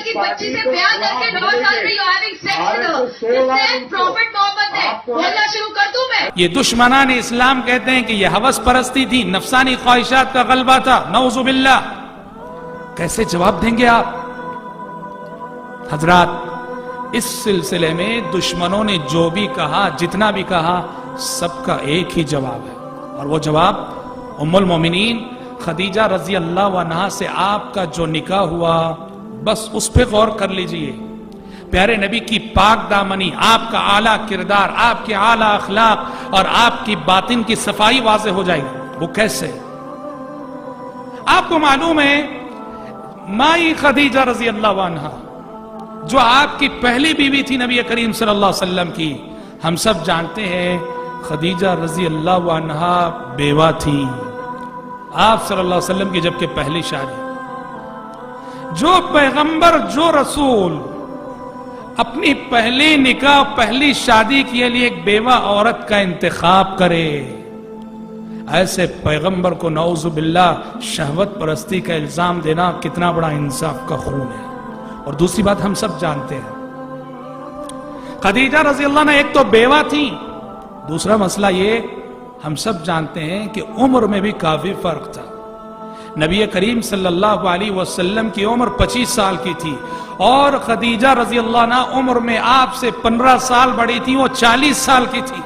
کی بچی سے بیاہ کر کے 9 سال میں you having sex with her. جس سے پروفٹ محمد نے بولنا شروع کر دوں میں. یہ دشمنان اسلام کہتے ہیں کہ یہ ہوس پرستی تھی، نفسانی خواہشات کا غلبہ تھا. نعوذ باللہ. کیسے جواب دیں گے آپ؟ حضرات، اس سلسلے میں دشمنوں نے جو بھی کہا، جتنا بھی کہا، سب کا ایک ہی جواب ہے، اور وہ جواب ام المومنین خدیجہ رضی اللہ عنہا سے آپ کا جو نکاح ہوا، بس اس پہ غور کر لیجئے. پیارے نبی کی پاک دامنی، آپ کا اعلیٰ کردار، آپ کے اعلیٰ اخلاق اور آپ کی باطن کی صفائی واضح ہو جائے گی. وہ کیسے؟ آپ کو معلوم ہے مائی خدیجہ رضی اللہ عنہا جو آپ کی پہلی بیوی تھی نبی کریم صلی اللہ علیہ وسلم کی، ہم سب جانتے ہیں خدیجہ رضی اللہ عنہا بیوہ تھی آپ صلی اللہ علیہ وسلم کی جبکہ پہلی شادی. جو پیغمبر، جو رسول اپنی پہلی نکاح، پہلی شادی کے لیے ایک بیوہ عورت کا انتخاب کرے، ایسے پیغمبر کو نعوذ باللہ شہوت پرستی کا الزام دینا کتنا بڑا انصاف کا خون ہے. اور دوسری بات ہم سب جانتے ہیں، خدیجہ رضی اللہ عنہ ایک تو بیوہ تھی، دوسرا مسئلہ یہ ہم سب جانتے ہیں کہ عمر میں بھی کافی فرق تھا. نبی کریم صلی اللہ علیہ وسلم کی عمر 25 سال کی تھی اور خدیجہ رضی اللہ عنہ عمر میں آپ سے 15 سال بڑی تھی، وہ 40 سال کی تھی.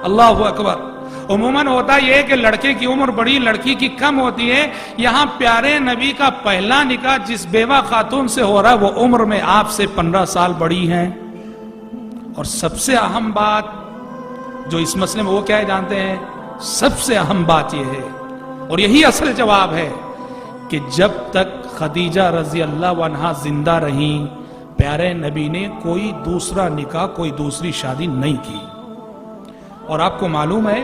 اللہ اکبر. عموماً ہوتا یہ کہ لڑکے کی عمر بڑی، لڑکی کی کم ہوتی ہے. یہاں پیارے نبی کا پہلا نکاح جس بیوہ خاتون سے ہو رہا ہے وہ عمر میں آپ سے 15 سال بڑی ہیں. اور سب سے اہم بات جو اس مسئلے میں وہ کیا ہے جانتے ہیں؟ سب سے اہم بات یہ ہے اور یہی اصل جواب ہے کہ جب تک خدیجہ رضی اللہ عنہا زندہ رہیں پیارے نبی نے کوئی دوسرا نکاح، کوئی دوسری شادی نہیں کی. اور آپ کو معلوم ہے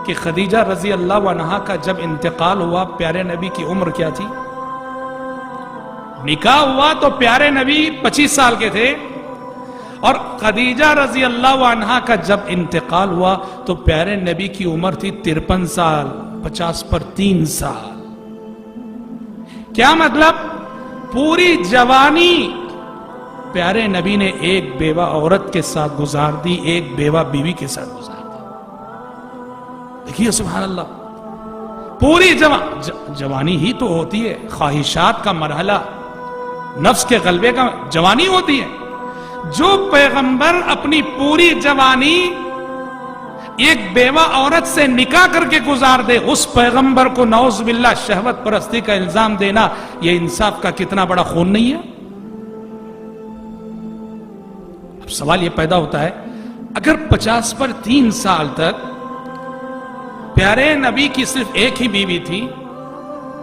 کہ خدیجہ رضی اللہ عنہا کا جب انتقال ہوا پیارے نبی کی عمر کیا تھی؟ نکاح ہوا تو پیارے نبی 25 سال کے تھے اور خدیجہ رضی اللہ عنہا کا جب انتقال ہوا تو پیارے نبی کی عمر تھی 53 سال، 50 پر 3 سال. کیا مطلب؟ پوری جوانی پیارے نبی نے ایک بیوہ عورت کے ساتھ گزار دی، ایک بیوہ بیوی کے ساتھ گزار دی. دیکھیے سبحان اللہ، پوری جوانی ہی تو ہوتی ہے، خواہشات کا مرحلہ، نفس کے غلبے کا جوانی ہوتی ہے. جو پیغمبر اپنی پوری جوانی ایک بیوہ عورت سے نکاح کر کے گزار دے، اس پیغمبر کو نعوذ باللہ شہوت پرستی کا الزام دینا یہ انصاف کا کتنا بڑا خون نہیں ہے؟ اب سوال یہ پیدا ہوتا ہے، اگر 50 پر 3 سال تک پیارے نبی کی صرف ایک ہی بیوی تھی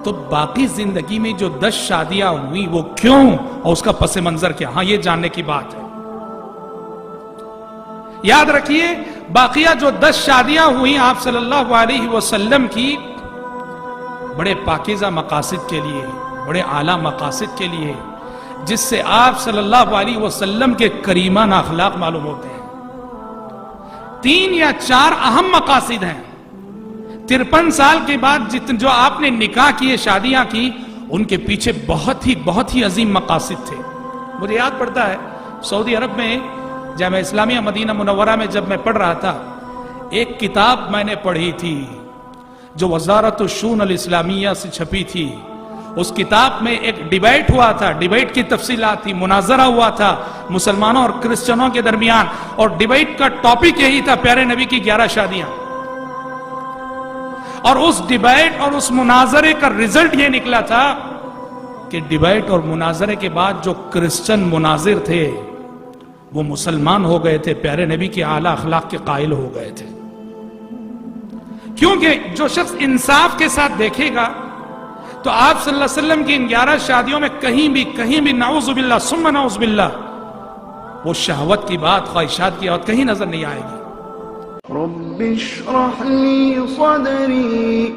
تو باقی زندگی میں جو 10 شادیاں ہوئی وہ کیوں اور اس کا پس منظر کیا؟ ہاں یہ جاننے کی بات ہے. یاد رکھیے باقیہ جو 10 شادیاں ہوئی آپ صلی اللہ علیہ وسلم کی بڑے پاکیزہ مقاصد کے لیے، بڑے اعلیٰ مقاصد کے لیے، جس سے آپ صلی اللہ علیہ وسلم کے کریمانہ اخلاق معلوم ہوتے ہیں. 3 یا 4 اہم مقاصد ہیں. 53 سال کے بعد جو آپ نے نکاح کیے، شادیاں کی، ان کے پیچھے بہت ہی عظیم مقاصد تھے. مجھے یاد پڑتا ہے سعودی عرب میں جامعہ اسلامیہ مدینہ منورہ میں جب میں پڑھ رہا تھا، ایک کتاب میں نے پڑھی تھی جو وزارت الشؤون الاسلامیہ سے چھپی تھی. اس کتاب میں ایک ڈیبیٹ ہوا تھا، ڈیبیٹ کی تفصیلات تھی، مناظرہ ہوا تھا مسلمانوں اور کرسچنوں کے درمیان، اور ڈیبیٹ کا ٹاپک یہی تھا پیارے نبی کی 11 شادیاں. اور اس ڈیبیٹ اور اس مناظرے کا رزلٹ یہ نکلا تھا کہ ڈیبیٹ اور مناظرے کے بعد جو کرسچن مناظر تھے وہ مسلمان ہو گئے تھے، پیارے نبی کے اعلیٰ اخلاق کے قائل ہو گئے تھے. کیونکہ جو شخص انصاف کے ساتھ دیکھے گا تو آپ صلی اللہ علیہ وسلم کی ان 11 شادیوں میں کہیں بھی نعوذ باللہ ثم نعوذ باللہ وہ شہوت کی بات، خواہشات کی بات کہیں نظر نہیں آئے گی. رب اشرح لي صدري